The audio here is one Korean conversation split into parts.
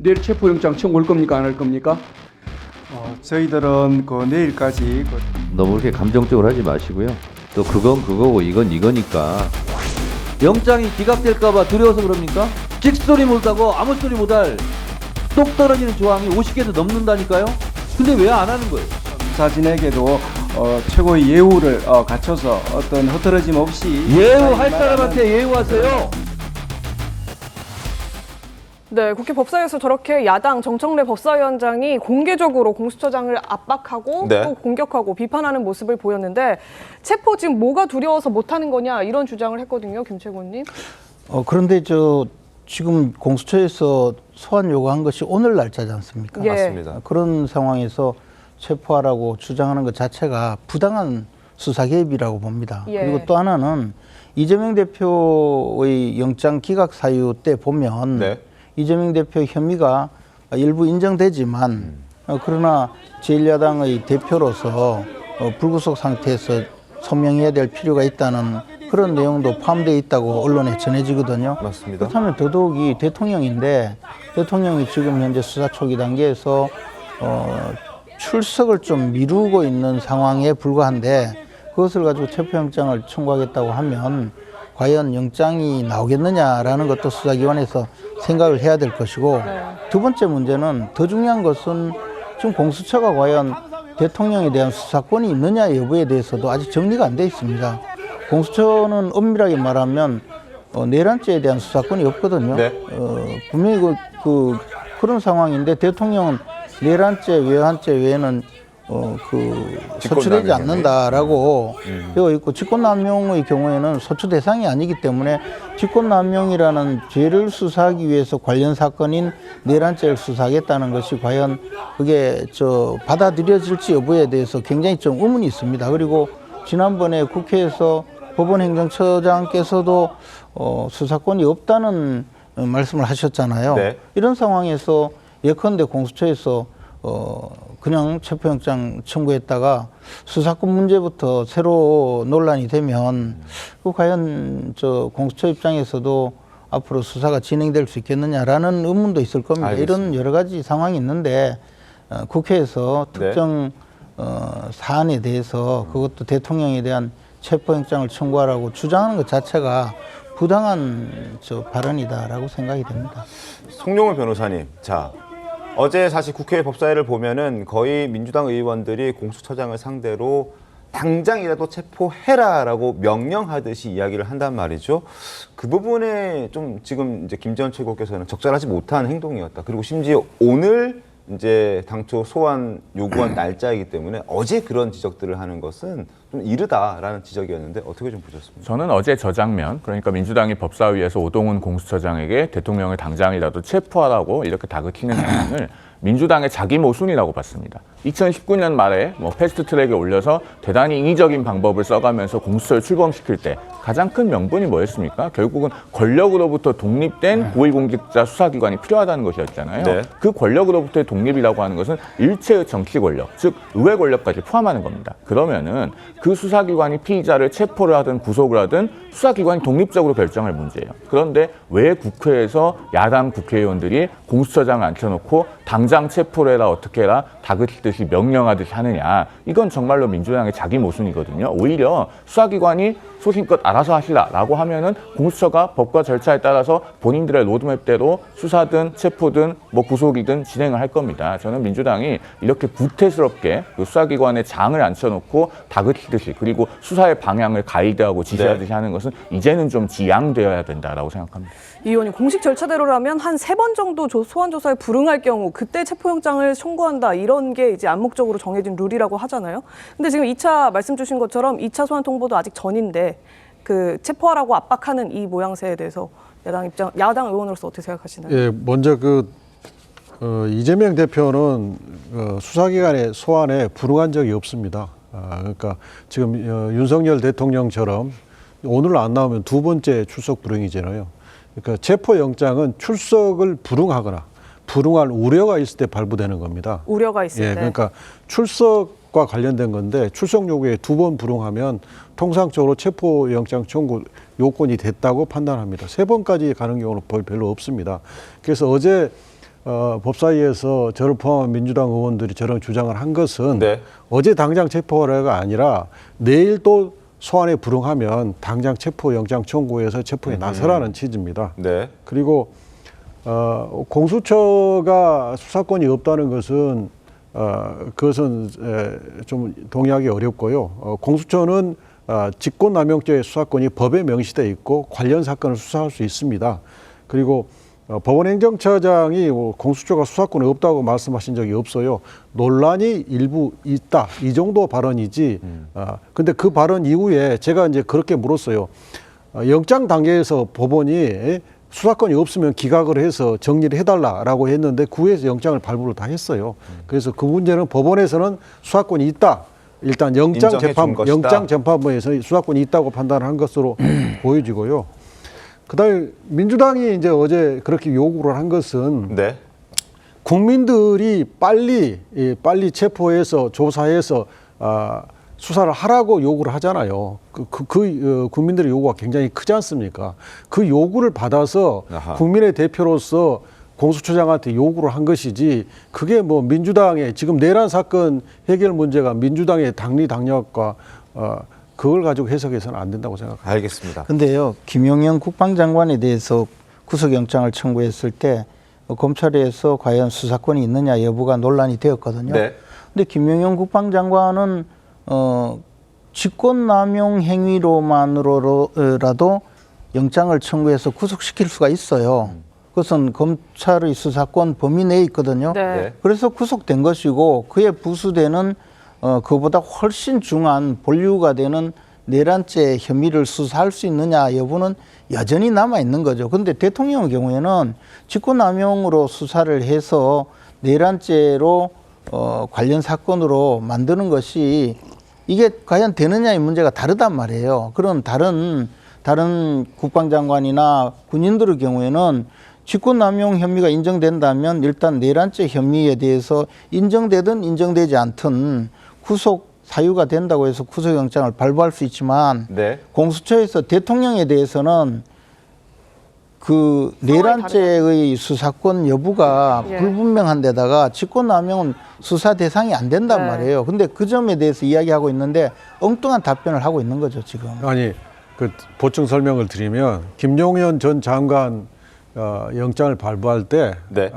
내일 체포영장 청구할 겁니까? 안 할 겁니까? 저희들은 내일까지 너무 그렇게 감정적으로 하지 마시고요. 또 그건 그거고 이건 이거니까. 영장이 기각될까봐 두려워서 그럽니까? 찍소리 못하고 아무 소리 못할 똑 떨어지는 조항이 50개도 넘는다니까요? 근데 왜 안 하는 거예요? 수사진에게도 최고의 예우를 갖춰서 어떤 흐트러짐 없이 예우할 사람한테 예우하세요. 네, 국회 법사위에서 저렇게 야당 정청래 법사위원장이 공개적으로 공수처장을 압박하고 네. 또 공격하고 비판하는 모습을 보였는데 체포 지금 뭐가 두려워서 못하는 거냐 이런 주장을 했거든요, 김채곤님. 그런데 지금 공수처에서 소환 요구한 것이 오늘 날짜지 않습니까? 예. 맞습니다. 그런 상황에서 체포하라고 주장하는 것 자체가 부당한 수사 개입이라고 봅니다. 예. 그리고 또 하나는 이재명 대표의 영장 기각 사유 때 보면 네. 이재명 대표 혐의가 일부 인정되지만 그러나 제1야당의 대표로서 불구속 상태에서 소명해야 될 필요가 있다는 그런 내용도 포함되어 있다고 언론에 전해지거든요. 맞습니다. 그렇다면 더더욱이 대통령인데 대통령이 지금 현재 수사 초기 단계에서 출석을 좀 미루고 있는 상황에 불과한데 그것을 가지고 체포영장을 청구하겠다고 하면 과연 영장이 나오겠느냐라는 것도 수사기관에서 생각을 해야 될 것이고 두 번째 문제는 더 중요한 것은 지금 공수처가 과연 대통령에 대한 수사권이 있느냐 여부에 대해서도 아직 정리가 안 돼 있습니다. 공수처는 엄밀하게 말하면 내란죄에 대한 수사권이 없거든요. 네. 분명히 그런 상황인데 대통령은 내란죄, 외환죄 외에는 소추되지 않는다라고 되어 있고 직권남용의 경우에는 소추 대상이 아니기 때문에 직권남용이라는 죄를 수사하기 위해서 관련 사건인 내란죄를 수사하겠다는 것이 과연 그게 받아들여질지 여부에 대해서 굉장히 좀 의문이 있습니다. 그리고 지난번에 국회에서 법원행정처장께서도 수사권이 없다는 말씀을 하셨잖아요. 네. 이런 상황에서 예컨대 공수처에서 그냥 체포영장 청구했다가 수사권 문제부터 새로 논란이 되면 과연 공수처 입장에서도 앞으로 수사가 진행될 수 있겠느냐라는 의문도 있을 겁니다. 알겠습니다. 이런 여러 가지 상황이 있는데 국회에서 네. 특정 사안에 대해서 그것도 대통령에 대한 체포영장을 청구하라고 주장하는 것 자체가 부당한 발언이다라고 생각이 됩니다. 송영훈 변호사님, 자 어제 사실 국회 법사위를 보면은 거의 민주당 의원들이 공수처장을 상대로 당장이라도 체포해라라고 명령하듯이 이야기를 한단 말이죠. 그 부분에 좀 지금 이제 김재원 최고께서는 적절하지 못한 행동이었다. 그리고 심지어 오늘 이제 당초 소환 요구한 날짜이기 때문에 어제 그런 지적들을 하는 것은 좀 이르다라는 지적이었는데 어떻게 좀 보셨습니까? 저는 어제 저 장면, 그러니까 민주당이 법사위에서 오동훈 공수처장에게 대통령을 당장이라도 체포하라고 이렇게 다그치는 장면을 민주당의 자기 모순이라고 봤습니다. 2019년 말에 패스트트랙에 올려서 대단히 인위적인 방법을 써가면서 공수처를 출범시킬 때 가장 큰 명분이 뭐였습니까? 결국은 권력으로부터 독립된 고위공직자 수사기관이 필요하다는 것이었잖아요. 네. 그 권력으로부터의 독립이라고 하는 것은 일체의 정치 권력, 즉 의회 권력까지 포함하는 겁니다. 그러면은 그 수사기관이 피의자를 체포를 하든 구속을 하든 수사기관이 독립적으로 결정할 문제예요. 그런데 왜 국회에서 야당 국회의원들이 공수처장을 앉혀놓고 당장 체포를 해라 어떻게 해라 다그치듯이 명령하듯이 하느냐, 이건 정말로 민주당의 자기 모순이거든요. 오히려 수사기관이 소신껏 알아서 하시라라고 하면은 공수처가 법과 절차에 따라서 본인들의 로드맵대로 수사든 체포든 구속이든 진행을 할 겁니다. 저는 민주당이 이렇게 구태스럽게 그 수사기관의 장을 앉혀놓고 다그치듯이 그리고 수사의 방향을 가이드하고 지시하듯이 하는 것은 이제는 좀 지양되어야 된다라고 생각합니다. 이 의원님, 공식 절차대로라면 한 3번 정도 소환 조사에 불응할 경우 그때 체포영장을 청구한다, 이런 게 이제 암묵적으로 정해진 룰이라고 하잖아요. 근데 지금 2차 말씀 주신 것처럼 2차 소환 통보도 아직 전인데 그 체포하라고 압박하는 이 모양새에 대해서 야당 의원으로서 어떻게 생각하시나요? 예, 먼저 이재명 대표는 수사기관의 소환에 불응한 적이 없습니다. 그러니까 지금 윤석열 대통령처럼 오늘 안 나오면 두 번째 출석 불응이잖아요. 그러니까 체포영장은 출석을 불응하거나 불응할 우려가 있을 때 발부되는 겁니다. 우려가 있을 때. 그러니까 출석과 관련된 건데 출석 요구에 2번 불응하면 통상적으로 체포영장 청구 요건이 됐다고 판단합니다. 3번까지 가는 경우는 별로 없습니다. 그래서 어제 법사위에서 저를 포함한 민주당 의원들이 저런 주장을 한 것은 네. 어제 당장 체포하라가 아니라 내일 또 소환에 불응하면 당장 체포영장 청구해서 체포에 나서라는 취지입니다. 네. 그리고 공수처가 수사권이 없다는 것은 그것은 좀 동의하기 어렵고요. 공수처는 직권남용죄의 수사권이 법에 명시돼 있고 관련 사건을 수사할 수 있습니다. 그리고 법원행정처장이 공수처가 수사권이 없다고 말씀하신 적이 없어요. 논란이 일부 있다. 이 정도 발언이지. 근데 그 발언 이후에 제가 이제 그렇게 물었어요. 영장 단계에서 법원이 수사권이 없으면 기각을 해서 정리를 해달라라고 했는데 구에서 영장을 발부를 다 했어요. 그래서 그 문제는 법원에서는 수사권이 있다. 일단 영장 재판부에서 수사권이 있다고 판단한 것으로 보여지고요. 그다음에 민주당이 이제 어제 그렇게 요구를 한 것은 네. 국민들이 빨리 체포해서 조사해서 수사를 하라고 요구를 하잖아요. 국민들의 요구가 굉장히 크지 않습니까? 그 요구를 받아서 아하. 국민의 대표로서 공수처장한테 요구를 한 것이지 그게 뭐 민주당의 지금 내란 사건 해결 문제가 민주당의 당리 당략과 그걸 가지고 해석해서는 안 된다고 생각합니다. 알겠습니다. 근데요, 김용현 국방장관에 대해서 구속영장을 청구했을 때 검찰에서 과연 수사권이 있느냐 여부가 논란이 되었거든요. 네. 근데 김용현 국방장관은 직권남용 행위로만으로라도 영장을 청구해서 구속시킬 수가 있어요. 그것은 검찰의 수사권 범위 내에 있거든요. 네. 그래서 구속된 것이고 그에 부수되는 그보다 훨씬 중한 본류가 되는 내란죄 혐의를 수사할 수 있느냐 여부는 여전히 남아 있는 거죠. 그런데 대통령의 경우에는 직권남용으로 수사를 해서 내란죄로 관련 사건으로 만드는 것이 이게 과연 되느냐의 문제가 다르단 말이에요. 그런 다른 국방장관이나 군인들의 경우에는 직권남용 혐의가 인정된다면 일단 내란죄 혐의에 대해서 인정되든 인정되지 않든 구속 사유가 된다고 해서 구속영장을 발부할 수 있지만 네. 공수처에서 대통령에 대해서는 그 내란죄의 수사권 여부가 예. 불분명한 데다가 직권남용은 수사 대상이 안 된단 네. 말이에요. 근데 그 점에 대해서 이야기하고 있는데 엉뚱한 답변을 하고 있는 거죠, 지금. 아니, 그 보충 설명을 드리면 김용현 전 장관 영장을 발부할 때 네.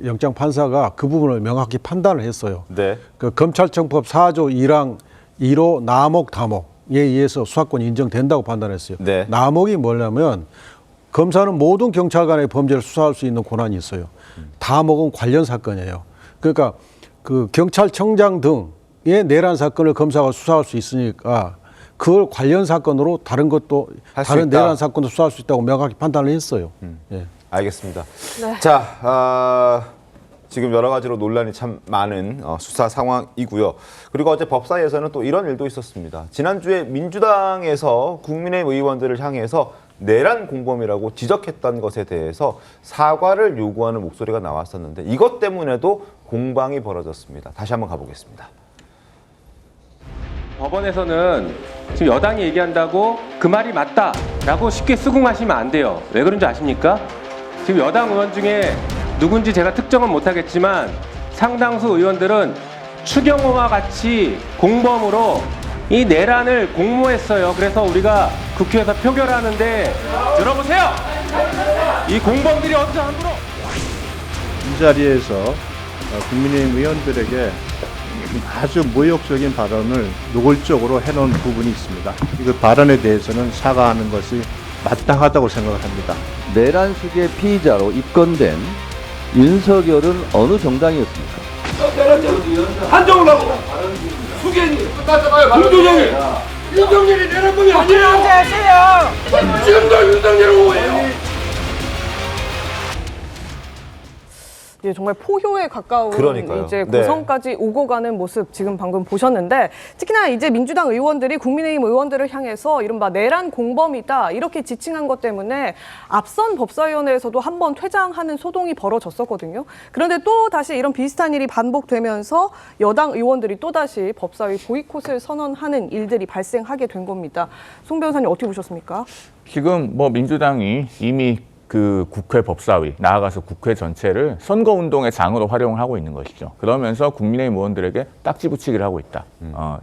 영장 판사가 그 부분을 명확히 판단을 했어요. 네. 그 검찰청법 4조 1항 1호 남목 다목에 의해서 수사권이 인정된다고 판단했어요. 네. 남목이 뭐냐면 검사는 모든 경찰관의 범죄를 수사할 수 있는 권한이 있어요. 다목은 관련 사건이에요. 그러니까 그 경찰청장 등의 내란 사건을 검사가 수사할 수 있으니까 그걸 관련 사건으로 다른 것도 할수 다른 있다. 내란 사건도 수사할 수 있다고 명확히 판단을 했어요. 예. 알겠습니다. 네. 자, 지금 여러 가지로 논란이 참 많은 수사 상황이고요. 그리고 어제 법사위에서는 또 이런 일도 있었습니다. 지난주에 민주당에서 국민의힘 의원들을 향해서 내란 공범이라고 지적했던 것에 대해서 사과를 요구하는 목소리가 나왔었는데 이것 때문에도 공방이 벌어졌습니다. 다시 한번 가보겠습니다. 법원에서는 지금 여당이 얘기한다고 그 말이 맞다라고 쉽게 수긍하시면 안 돼요. 왜 그런지 아십니까? 지금 여당 의원 중에 누군지 제가 특정은 못하겠지만 상당수 의원들은 추경호와 같이 공범으로 이 내란을 공모했어요. 그래서 우리가 국회에서 표결하는데 들어보세요. 이 공범들이 어디서 함부로 이 자리에서 국민의힘 의원들에게 아주 모욕적인 발언을 노골적으로 해놓은 부분이 있습니다. 이 발언에 대해서는 사과하는 것이 마땅하다고 생각을 합니다. 내란 수재 피의자로 입건된 윤석열은 어느 정당이었습니까? 한정을 하고 수견이 공조정이 윤석열이 내란범이 아니에요. 지금도 윤석열을 오해요. 예, 정말 포효에 가까운 그러니까요. 이제 네. 고성까지 오고 가는 모습 지금 방금 보셨는데 특히나 이제 민주당 의원들이 국민의힘 의원들을 향해서 이른바 내란 공범이다 이렇게 지칭한 것 때문에 앞선 법사위원회에서도 한번 퇴장하는 소동이 벌어졌었거든요. 그런데 또 다시 이런 비슷한 일이 반복되면서 여당 의원들이 또 다시 법사위 보이콧을 선언하는 일들이 발생하게 된 겁니다. 송 변호사님 어떻게 보셨습니까? 지금 뭐 민주당이 이미 그 국회 법사위, 나아가서 국회 전체를 선거운동의 장으로 활용하고 있는 것이죠. 그러면서 국민의힘 의원들에게 딱지 붙이기를 하고 있다.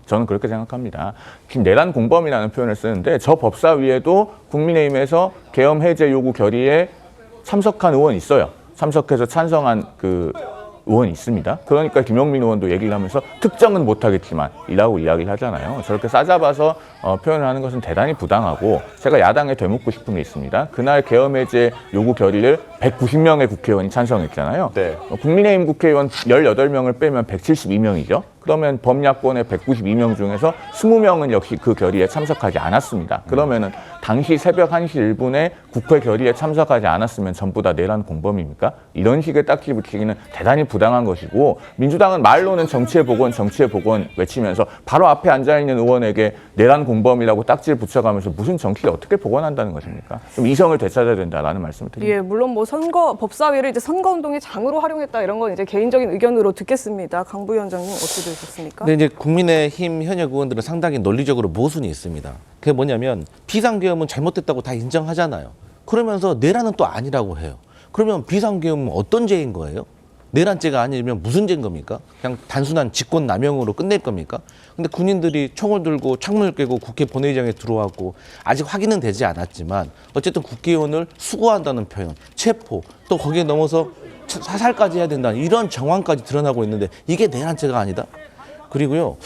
저는 그렇게 생각합니다. 지금 내란 공범이라는 표현을 쓰는데 저 법사위에도 국민의힘에서 계엄 해제 요구 결의에 참석한 의원이 있어요. 참석해서 찬성한 그 의원이 있습니다. 그러니까 김용민 의원도 얘기를 하면서 특정은 못하겠지만 이라고 이야기를 하잖아요. 저렇게 싸잡아서 표현을 하는 것은 대단히 부당하고 제가 야당에 되묻고 싶은 게 있습니다. 그날 계엄해제 요구 결의를 190명의 국회의원이 찬성했잖아요. 네. 국민의힘 국회의원 18명을 빼면 172명이죠. 그러면 범야권의 192명 중에서 20명은 역시 그 결의에 참석하지 않았습니다. 그러면은 당시 새벽 1시 1분에 국회 결의에 참석하지 않았으면 전부 다 내란 공범입니까? 이런 식의 딱지 붙이기는 대단히 부당한 것이고 민주당은 말로는 정치의 복원 외치면서 바로 앞에 앉아있는 의원에게 내란 공범이라고 딱지를 붙여가면서 무슨 정치를 어떻게 복원한다는 것입니까? 좀 이성을 되찾아야 된다라는 말씀을 드립니다. 예, 물론 뭐 법사위를 이제 선거운동의 장으로 활용했다 이런 건 이제 개인적인 의견으로 듣겠습니다. 강 부위원장님 어떻게 들으셨습니까? 근데 이제 국민의힘 현역 의원들은 상당히 논리적으로 모순이 있습니다. 그게 뭐냐면 비상계엄은 잘못됐다고 다 인정하잖아요. 그러면서 내란은 또 아니라고 해요. 그러면 비상계엄은 어떤 죄인 거예요? 내란죄가 아니면 무슨 죄인 겁니까? 그냥 단순한 직권남용으로 끝낼 겁니까? 근데 군인들이 총을 들고 창문을 깨고 국회 본회의장에 들어왔고 아직 확인은 되지 않았지만 어쨌든 국회의원을 수거한다는 표현, 체포, 또 거기에 넘어서 사살까지 해야 된다는 이런 정황까지 드러나고 있는데 이게 내란죄가 아니다? 그리고요,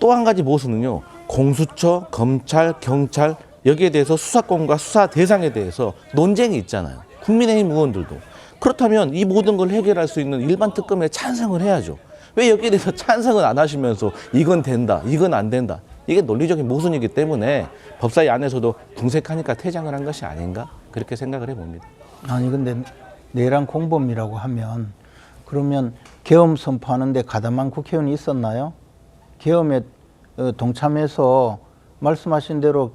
또 한 가지 모순은요, 공수처, 검찰, 경찰 여기에 대해서 수사권과 수사 대상에 대해서 논쟁이 있잖아요. 국민의힘 의원들도. 그렇다면 이 모든 걸 해결할 수 있는 일반 특검에 찬성을 해야죠. 왜 여기에 대해서 찬성을 안 하시면서 이건 된다, 이건 안 된다. 이게 논리적인 모순이기 때문에 법사위 안에서도 궁색하니까 퇴장을 한 것이 아닌가 그렇게 생각을 해봅니다. 아니 근데 내란 공범이라고 하면 그러면 계엄 선포하는데 가담한 국회의원이 있었나요? 계엄에 동참해서 말씀하신 대로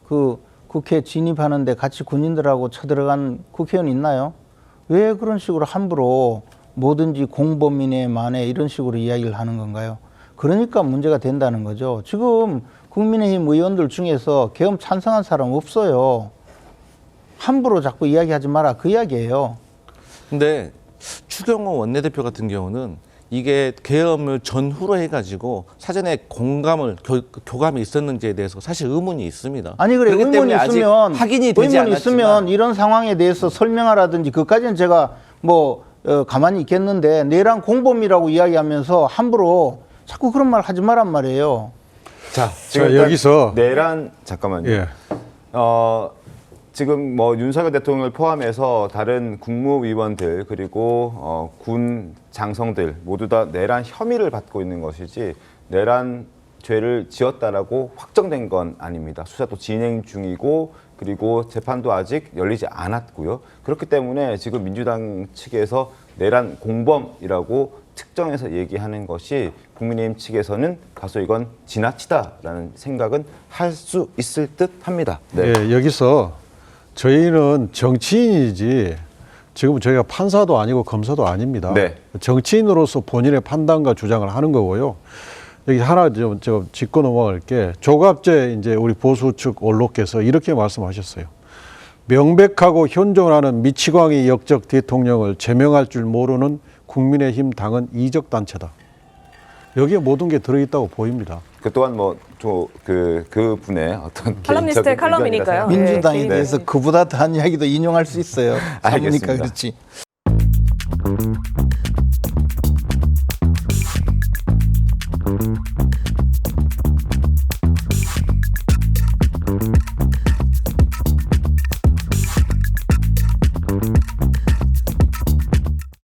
그 국회에 진입하는데 같이 군인들하고 쳐들어간 국회의원 있나요? 왜 그런 식으로 함부로 뭐든지 공범이네 마네 이런 식으로 이야기를 하는 건가요? 그러니까 문제가 된다는 거죠. 지금 국민의힘 의원들 중에서 계엄 찬성한 사람 없어요. 함부로 자꾸 이야기하지 마라 그 이야기예요. 근데 추경호 원내대표 같은 경우는 이게 계엄을 전후로 해가지고 사전에 교감이 있었는지에 대해서 사실 의문이 있습니다. 아니 그래 의문이 있으면 확인이 되지 의문이 않았지만 있으면 이런 상황에 대해서 설명하라든지 그까지는 제가 뭐 가만히 있겠는데 내란 공범이라고 이야기하면서 함부로 자꾸 그런 말 하지 말란 말이에요. 자, 자, 여기서 내란 잠깐만요. 예. 지금 뭐 윤석열 대통령을 포함해서 다른 국무위원들 그리고 군 장성들 모두 다 내란 혐의를 받고 있는 것이지 내란 죄를 지었다라고 확정된 건 아닙니다. 수사도 진행 중이고 그리고 재판도 아직 열리지 않았고요. 그렇기 때문에 지금 민주당 측에서 내란 공범이라고 특정해서 얘기하는 것이 국민의힘 측에서는 다소 이건 지나치다라는 생각은 할 수 있을 듯 합니다. 네. 예, 여기서 저희는 정치인이지 지금 저희가 판사도 아니고 검사도 아닙니다. 네. 정치인으로서 본인의 판단과 주장을 하는 거고요. 여기 하나 좀 짚고 넘어갈 게 조갑재 이제 우리 보수 측 원로께서 이렇게 말씀하셨어요. 명백하고 현존하는 미치광이 역적 대통령을 제명할 줄 모르는 국민의힘 당은 이적 단체다. 여기에 모든 게 들어있다고 보입니다. 그 또한 뭐 그 분의 어떤 칼럼니스트의 칼럼이니까요. 민주당에 네, 대해서 그보다 더한 이야기도 인용할 수 있어요. 알겠습니다. 그렇지.